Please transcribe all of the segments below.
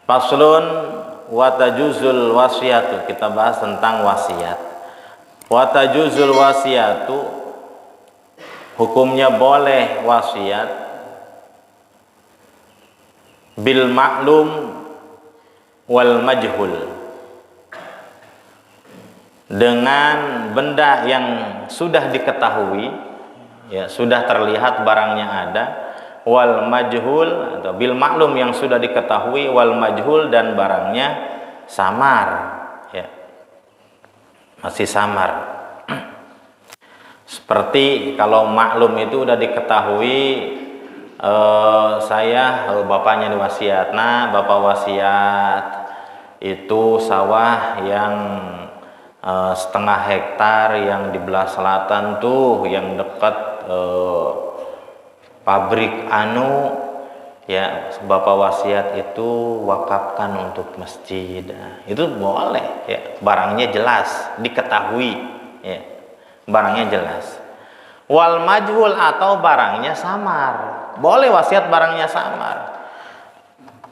Faslun wa tajuzul wasiyatu. Kita bahas tentang wasiat. Wa tajuzul wasiyatu, hukumnya boleh wasiat bil maklum wal majhul, dengan benda yang sudah diketahui, ya sudah terlihat barangnya ada, wal majhul atau bil maklum yang sudah diketahui, wal majhul dan barangnya samar, ya masih samar. Seperti kalau maklum itu udah diketahui, saya bapaknya diwasiat, nah bapak wasiat itu sawah yang setengah hektar yang di belah selatan tuh, yang dekat pabrik ya bapak wasiat itu wakafkan untuk masjid. Nah, itu boleh, ya barangnya jelas diketahui, ya barangnya jelas. Wal majhul atau barangnya samar, boleh wasiat barangnya samar.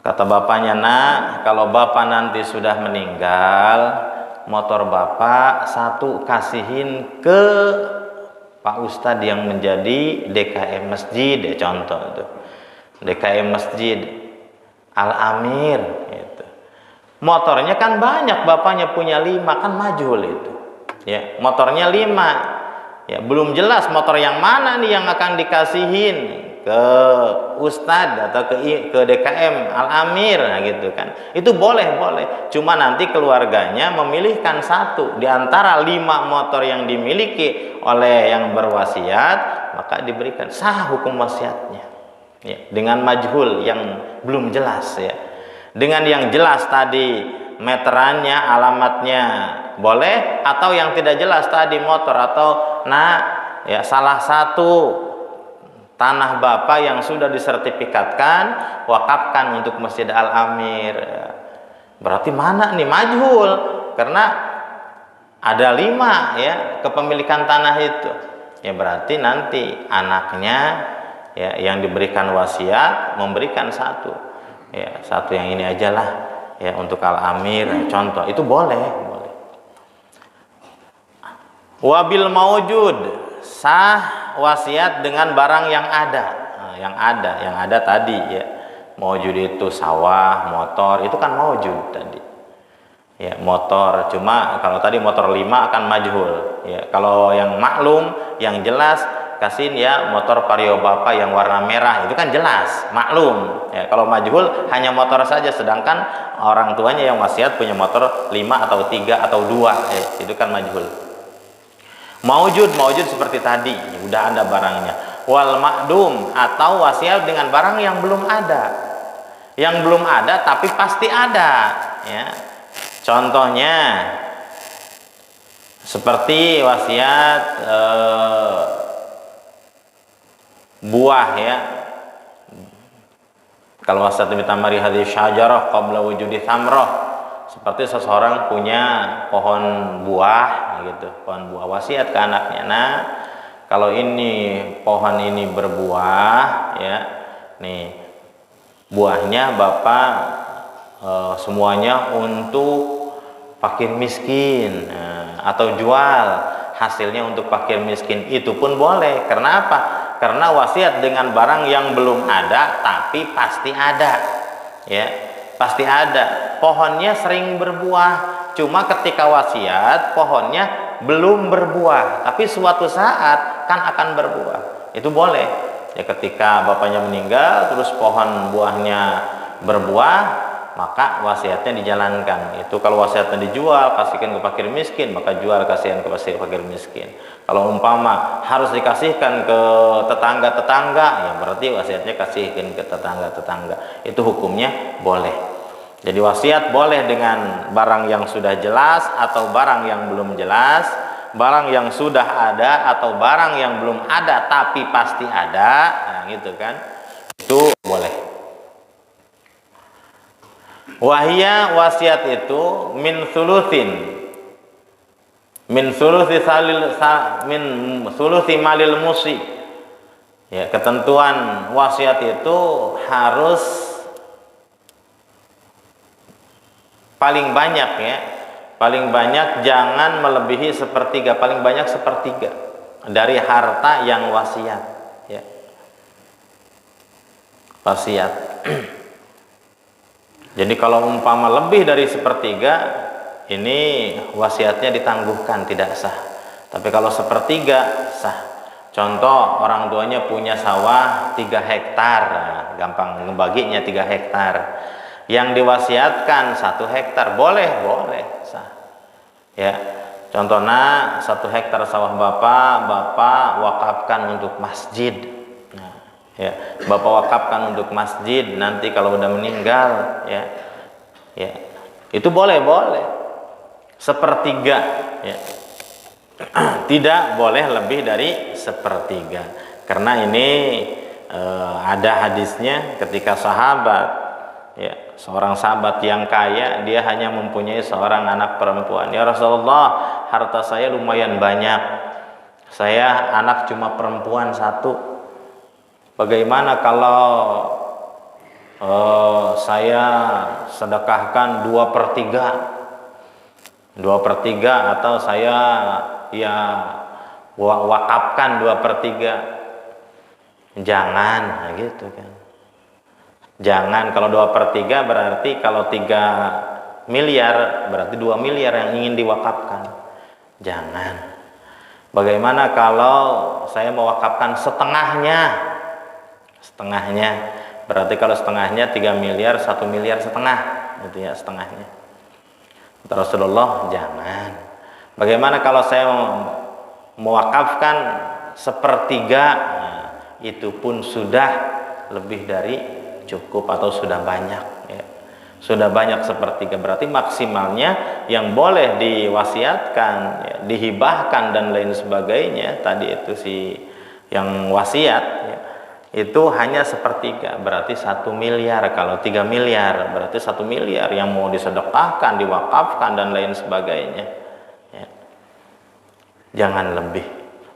Kata bapaknya, nah kalau bapak nanti sudah meninggal, motor bapak satu kasihin ke Pak Ustadz yang menjadi DKM masjid, ya contoh itu DKM masjid Al-Amir itu. Motornya kan banyak, bapaknya punya 5, kan majhul itu, ya motornya 5, ya belum jelas motor yang mana nih yang akan dikasihin ke Ustadz atau ke DKM Al-Amir, nah gitu kan. Itu boleh, cuma nanti keluarganya memilihkan satu di antara 5 motor yang dimiliki oleh yang berwasiat, maka diberikan, sah hukum wasiatnya, ya dengan majhul yang belum jelas, ya dengan yang jelas tadi meterannya, alamatnya boleh, atau yang tidak jelas tadi motor atau ya salah satu tanah bapak yang sudah disertifikatkan, wakafkan untuk Masjid Al-Amir. Berarti mana nih majhul, karena ada 5 ya kepemilikan tanah itu. Ya berarti nanti anaknya ya yang diberikan wasiat memberikan satu, ya satu yang ini aja lah ya untuk Al-Amir, contoh itu boleh. Wabil maujud, sah wasiat dengan barang yang ada. Nah, yang ada tadi ya, maujud itu sawah, motor, itu kan maujud tadi, ya motor. Cuma kalau tadi motor 5 akan majhul, ya kalau yang maklum yang jelas kasihin ya motor Vario bapak yang warna merah, itu kan jelas maklum, ya kalau majhul hanya motor saja, sedangkan orang tuanya yang wasiat punya motor 5 atau 3 atau 2, ya itu kan majhul. Maujud seperti tadi, udah ada barangnya. Wal makdum atau wasiat dengan barang yang belum ada, tapi pasti ada, ya contohnya seperti wasiat buah, ya kalau wasiat bitamari hadhihi syajarah qabla wujudi thamrah, seperti seseorang punya pohon buah gitu, pohon buah, wasiat ke anaknya, nah kalau ini pohon ini berbuah, ya nih buahnya bapak semuanya untuk fakir miskin, atau jual hasilnya untuk fakir miskin, itu pun boleh. Karena apa? Karena wasiat dengan barang yang belum ada tapi pasti ada, ya pasti ada. Pohonnya sering berbuah, cuma ketika wasiat pohonnya belum berbuah, tapi suatu saat kan akan berbuah, itu boleh. Ya ketika bapaknya meninggal terus pohon buahnya berbuah, maka wasiatnya dijalankan. Itu kalau wasiatnya dijual, kasihkan ke fakir miskin, maka jual kasihan ke fakir miskin. Kalau umpama harus dikasihkan ke tetangga-tetangga, ya berarti wasiatnya kasihkan ke tetangga-tetangga. Itu hukumnya boleh. Jadi wasiat boleh dengan barang yang sudah jelas atau barang yang belum jelas, barang yang sudah ada atau barang yang belum ada tapi pasti ada, nah gitu kan, itu boleh. Wahia wasiat itu min sulusi malil musi, ya ketentuan wasiat itu harus paling banyak ya, paling banyak jangan melebihi sepertiga, paling banyak sepertiga dari harta yang wasiat ya. Wasiat. Jadi kalau umpama lebih dari sepertiga, ini wasiatnya ditangguhkan, tidak sah. Tapi kalau sepertiga sah. Contoh, orang tuanya punya sawah 3 hektar, nah, gampang ngebaginya 3 hektar. Yang diwasiatkan 1 hektar, boleh sah. Ya, contohnya 1 hektar sawah bapak wakafkan untuk masjid. Nah, ya, bapak wakafkan untuk masjid. Nanti kalau udah meninggal, ya, itu boleh sepertiga, ya. Tidak boleh lebih dari sepertiga, karena ini ada hadisnya ketika sahabat, ya, seorang sahabat yang kaya, dia hanya mempunyai seorang anak perempuan. Ya Rasulullah, harta saya lumayan banyak, saya anak cuma perempuan 1, bagaimana kalau saya sedekahkan 2/3 atau saya wakafkan 2/3? Jangan, gitu kan. Jangan. Kalau 2/3 berarti kalau 3 miliar berarti 2 miliar yang ingin diwakafkan. Jangan. Bagaimana kalau saya mewakafkan setengahnya? Berarti kalau setengahnya 3 miliar, 1 miliar setengah, gitu ya, setengahnya. Kata Rasulullah, jangan. Bagaimana kalau saya mewakafkan sepertiga? Nah, itu pun sudah lebih dari cukup atau sudah banyak, ya. Sudah banyak sepertiga, berarti maksimalnya yang boleh diwasiatkan, ya, dihibahkan dan lain sebagainya tadi itu yang wasiat, ya, itu hanya sepertiga, berarti 1 miliar. Kalau 3 miliar berarti 1 miliar yang mau disedekahkan, diwakafkan dan lain sebagainya, ya. Jangan lebih.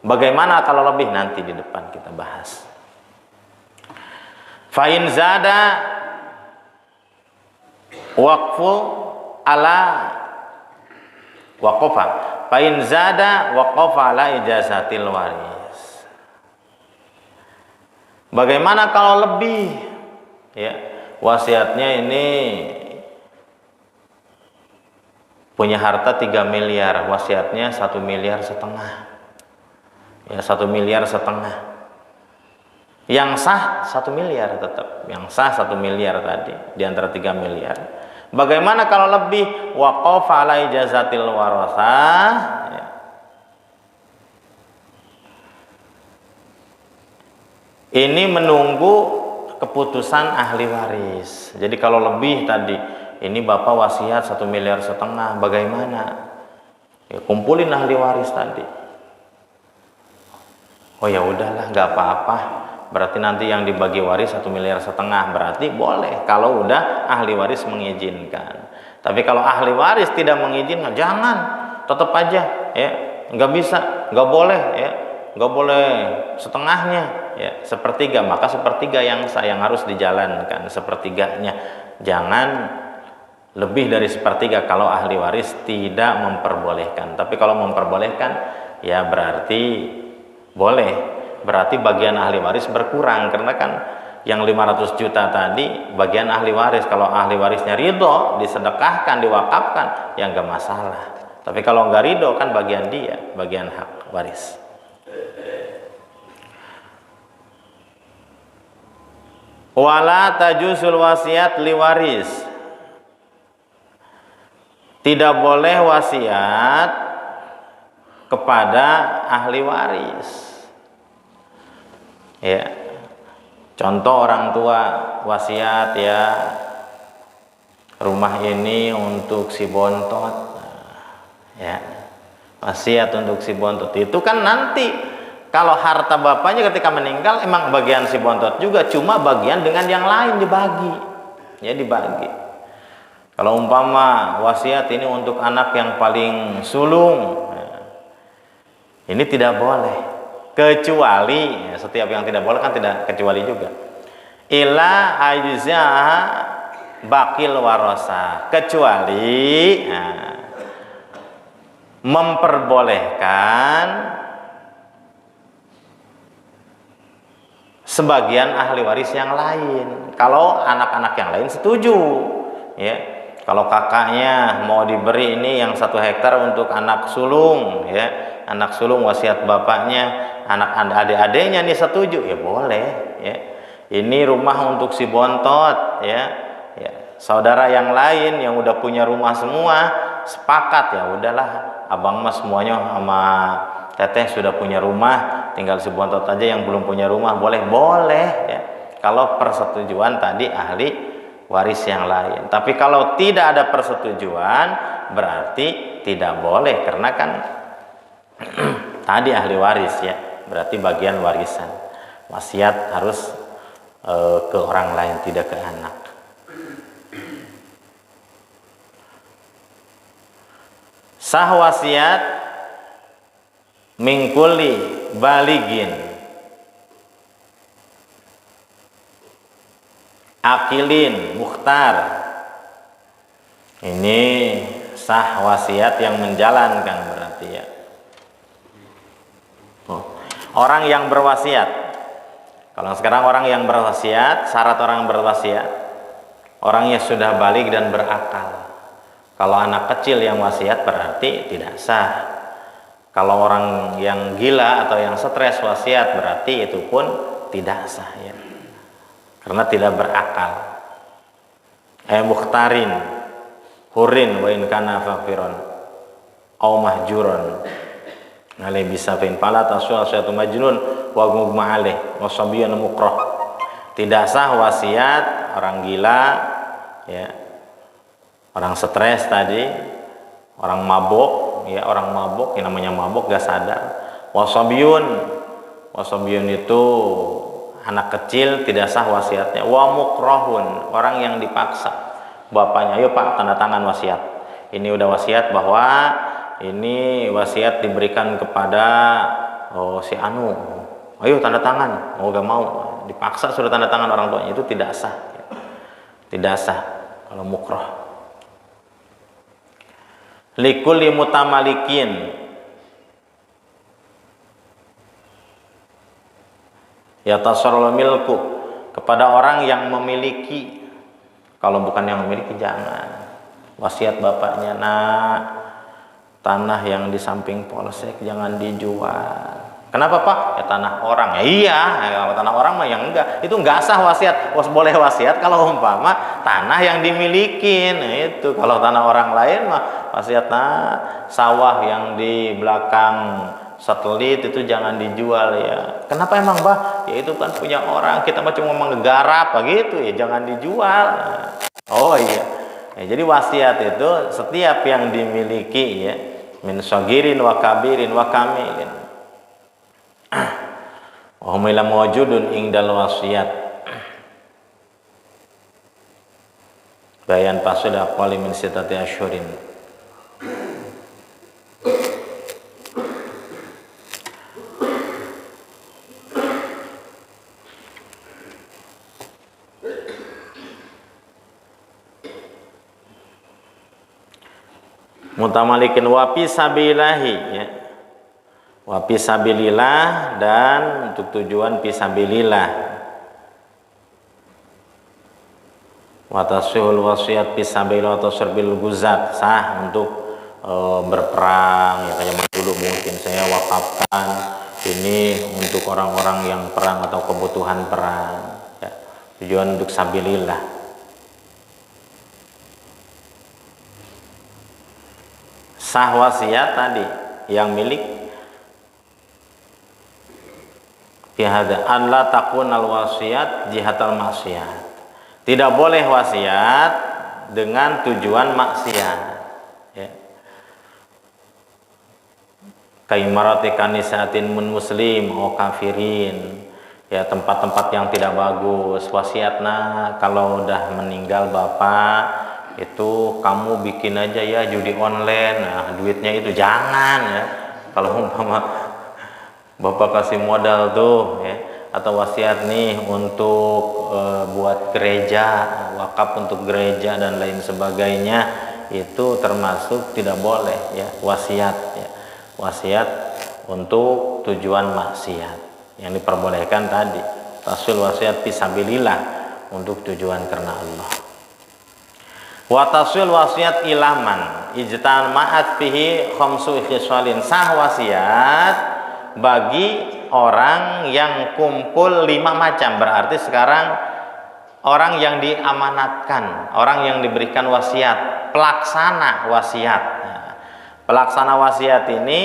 Bagaimana kalau lebih? Nanti di depan kita bahas. Fa'in zada waqfu ala waqafa. Fa'in zada waqafa ala ijazatil waris. Bagaimana kalau lebih? Ya, wasiatnya ini punya harta 3 miliar, wasiatnya 1 miliar setengah. Ya, 1 miliar setengah. Yang sah 1 miliar tetap. Yang sah 1 miliar tadi di antara 3 miliar. Bagaimana kalau lebih? Waqafa ala ijazatil warasah. Ya. Ini menunggu keputusan ahli waris. Jadi kalau lebih tadi, ini bapak wasiat 1 miliar setengah, bagaimana? Ya, kumpulin ahli waris tadi. Oh ya udahlah, nggak apa-apa. Berarti nanti yang dibagi waris 1 miliar setengah, berarti boleh kalau udah ahli waris mengizinkan. Tapi kalau ahli waris tidak mengizinkan, jangan, tetap aja, ya, nggak bisa, nggak boleh, ya, nggak boleh setengahnya, ya, sepertiga. Maka sepertiga yang harus dijalankan, sepertiganya. Jangan lebih dari sepertiga kalau ahli waris tidak memperbolehkan. Tapi kalau memperbolehkan, ya berarti boleh. Berarti bagian ahli waris berkurang, karena kan yang 500 juta tadi bagian ahli waris. Kalau ahli warisnya ridho, disedekahkan, diwakafkan, ya nggak masalah. Tapi kalau nggak ridho, kan bagian dia, bagian hak waris. Wala tajusul wasiat liwaris. Tidak boleh wasiat kepada ahli waris, ya. Contoh, orang tua wasiat, ya, rumah ini untuk si bontot, ya, wasiat untuk si bontot. Itu kan nanti kalau harta bapaknya ketika meninggal emang bagian si bontot juga, cuma bagian dengan yang lain dibagi, ya, dibagi. Kalau umpama wasiat ini untuk anak yang paling sulung, ini tidak boleh, kecuali, ya, setiap yang tidak boleh kan tidak kecuali juga. Ila ajza bakil warasa, kecuali memperbolehkan sebagian ahli waris yang lain. Kalau anak-anak yang lain setuju, ya. Kalau kakaknya mau diberi ini yang 1 hektar untuk anak sulung, ya, anak sulung wasiat bapaknya, anak adik-adiknya nih setuju, ya boleh, ya. Ini rumah untuk si bontot, ya, ya. Saudara yang lain yang udah punya rumah semua sepakat, ya udahlah, abang mas semuanya sama teteh sudah punya rumah, tinggal si bontot aja yang belum punya rumah, boleh, ya. Kalau persetujuan tadi ahli waris yang lain. Tapi kalau tidak ada persetujuan berarti tidak boleh, karena kan tadi ahli waris, ya, berarti bagian warisan. Wasiat harus ke orang lain, tidak ke anak. Sah wasiat mingkuli baligin akilin mukhtar. Ini sah wasiat yang menjalankan berarti, ya. Orang yang berwasiat, kalau sekarang orang yang berwasiat, syarat orang berwasiat orangnya sudah balik dan berakal. Kalau anak kecil yang wasiat berarti tidak sah. Kalau orang yang gila atau yang stres wasiat berarti itu pun tidak sah, ya, karena tidak berakal. Mukhtarin hurin wa in kana faqiran aw mahjuran alai bisafin fala tasul syatu majnun wa mugma alaih wa sabiyan mukrah. Tidak sah wasiat orang gila, ya, orang stres tadi, orang mabuk, ya, orang mabuk, yang namanya mabuk gak sadar. Wasabiyun itu anak kecil, tidak sah wasiatnya. Wa mukrahun, orang yang dipaksa bapaknya, ayo pak tanda tangan wasiat, ini udah wasiat bahwa ini wasiat diberikan kepada si anu, ayo tanda tangan, mau gak mau dipaksa sudah tanda tangan orang tuanya, itu tidak sah, ya. Tidak sah kalau mukrah. Likulli mutamalikin, ya tasarrul milku, kepada orang yang memiliki. Kalau bukan yang memiliki jangan. Wasiat bapaknya, nak, tanah yang di samping polsek jangan dijual. Kenapa pak? Ya tanah orang. Ya iya, kalau tanah orang mah yang enggak, itu enggak sah wasiat. Boleh wasiat kalau umpama tanah yang dimiliki. Nah itu kalau tanah orang lain mah wasiat, nah sawah yang di belakang satelit itu jangan dijual, ya. Kenapa emang bah? Ya itu kan punya orang, kita mah cuma menggarap begitu, ya jangan dijual. Oh iya, ya, jadi wasiat itu setiap yang dimiliki, ya, min sagirin wa kabirin wa kamilin wa humila mawjudun ingdal wasiat bayan pasul aqwali min sitati asyhurin. Mutamalikin wapi sabilahi, ya, wapi sabilillah, dan untuk tujuan fisabilillah. Watasihul wasiat fisabilillah atau serbil guzat, sah untuk berperang, ya, kayak dulu mungkin saya wakafkan ini untuk orang-orang yang perang atau kebutuhan perang, ya, tujuan untuk sabilillah. Sah wasiat tadi yang milik pihada an la takunal wasiat jihatal maksiat. Tidak boleh wasiat dengan tujuan maksiat, ya. Kaimarati kanisatin mun muslim o kafirin, ya, tempat-tempat yang tidak bagus. Wasiat, nah kalau udah meninggal bapak itu kamu bikin aja ya judi online, nah duitnya itu jangan, ya. Kalau umpama bapak kasih modal tuh, ya, atau wasiat nih untuk buat gereja, wakaf untuk gereja dan lain sebagainya, itu termasuk tidak boleh ya wasiat ya. Wasiat untuk tujuan maksiat yang diperbolehkan tadi, tasul wasiat fisabilillah untuk tujuan karena Allah. Wa tasul wasiat ilaman ijtama'at fihi khamsu khisalin, sah wasiat bagi orang yang kumpul 5 macam. Berarti sekarang orang yang diamanatkan, orang yang diberikan wasiat, pelaksana wasiat. Nah, pelaksana wasiat ini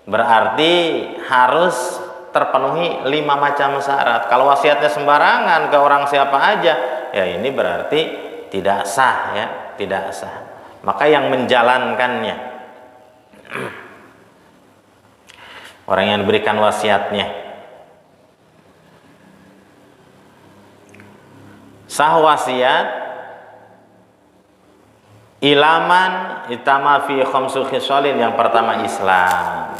berarti harus terpenuhi 5 macam syarat. Kalau wasiatnya sembarangan ke orang siapa aja, ya ini berarti tidak sah ya, tidak sah. Maka yang menjalankannya, orang yang diberikan wasiatnya, sah wasiat ilaman itama fi khamsu khisalin. Yang pertama Islam,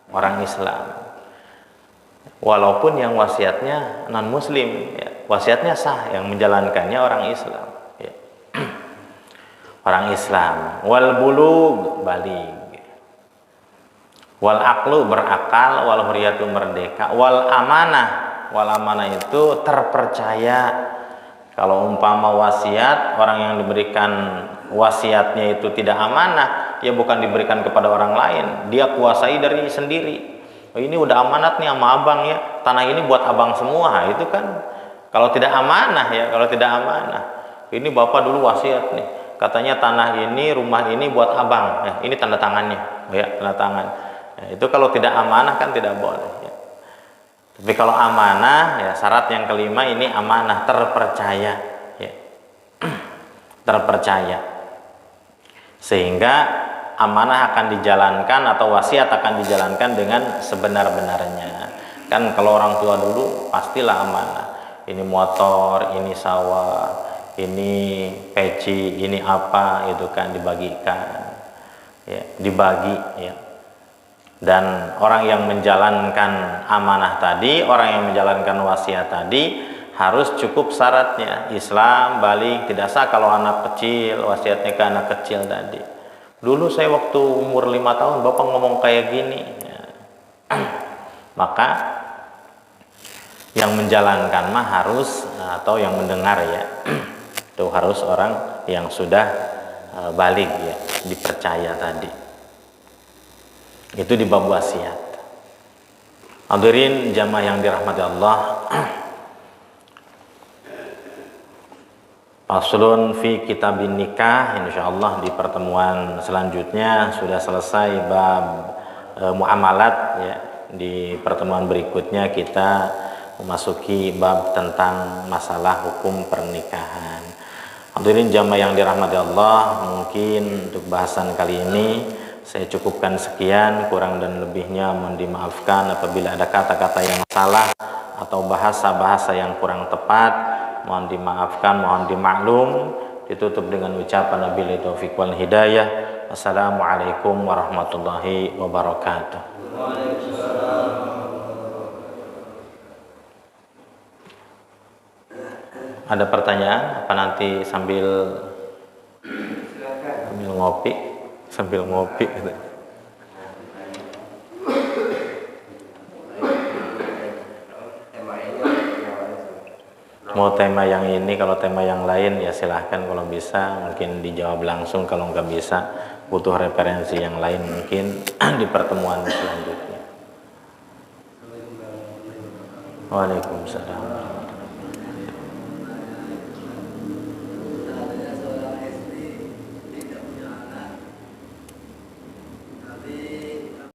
orang Islam, walaupun yang wasiatnya non muslim ya, wasiatnya sah, yang menjalankannya orang Islam ya. Orang Islam. Wal bulug, baligh. Wal aqlu, berakal. Wal huriyatu, merdeka. Wal amanah, wal amanah itu terpercaya. Kalau umpama wasiat, orang yang diberikan wasiatnya itu tidak amanah, ya bukan diberikan kepada orang lain, dia kuasai dari sendiri. Oh, ini udah amanat nih sama abang ya, tanah ini buat abang semua. Itu kan kalau tidak amanah ya, kalau tidak amanah. Ini bapak dulu wasiat nih, katanya tanah ini, rumah ini buat abang ya, ini tanda tangannya ya, tanda tangan ya. Itu kalau tidak amanah kan tidak boleh ya. Tapi kalau amanah ya, syarat yang kelima ini amanah, terpercaya ya. Terpercaya, sehingga amanah akan dijalankan atau wasiat akan dijalankan dengan sebenar-benarnya. Kan kalau orang tua dulu pastilah amanah, ini motor, ini sawah, ini peci, ini apa, itu kan dibagikan ya, dibagi ya. Dan orang yang menjalankan amanah tadi, orang yang menjalankan wasiat tadi harus cukup syaratnya Islam, baligh. Tidak sah kalau anak kecil, wasiatnya ke anak kecil tadi. Dulu saya waktu umur 5 tahun bapak ngomong kayak gini ya. Maka yang menjalankan mah harus, atau yang mendengar ya, itu harus orang yang sudah baligh ya, dipercaya tadi. Itu di bab wasiat. Hadirin jamaah yang dirahmati Allah, faslun fi kitabin nikah. Insyaallah di pertemuan selanjutnya sudah selesai bab muamalat ya. Di pertemuan berikutnya kita memasuki bab tentang masalah hukum pernikahan. Hadirin jamaah yang dirahmati Allah, mungkin untuk bahasan kali ini saya cukupkan sekian, kurang dan lebihnya mohon dimaafkan. Apabila ada kata-kata yang salah atau bahasa-bahasa yang kurang tepat, mohon dimaafkan, mohon dimaklum. Ditutup dengan ucapan wabillahi taufiq wal hidayah. Wassalamualaikum warahmatullahi wabarakatuh. Ada pertanyaan apa nanti sambil ngopi? Sambil ngopi gitu. Mau tema yang ini, kalau tema yang lain ya silahkan, kalau bisa mungkin dijawab langsung, kalau nggak bisa butuh referensi yang lain mungkin di pertemuan selanjutnya. Waalaikumsalam.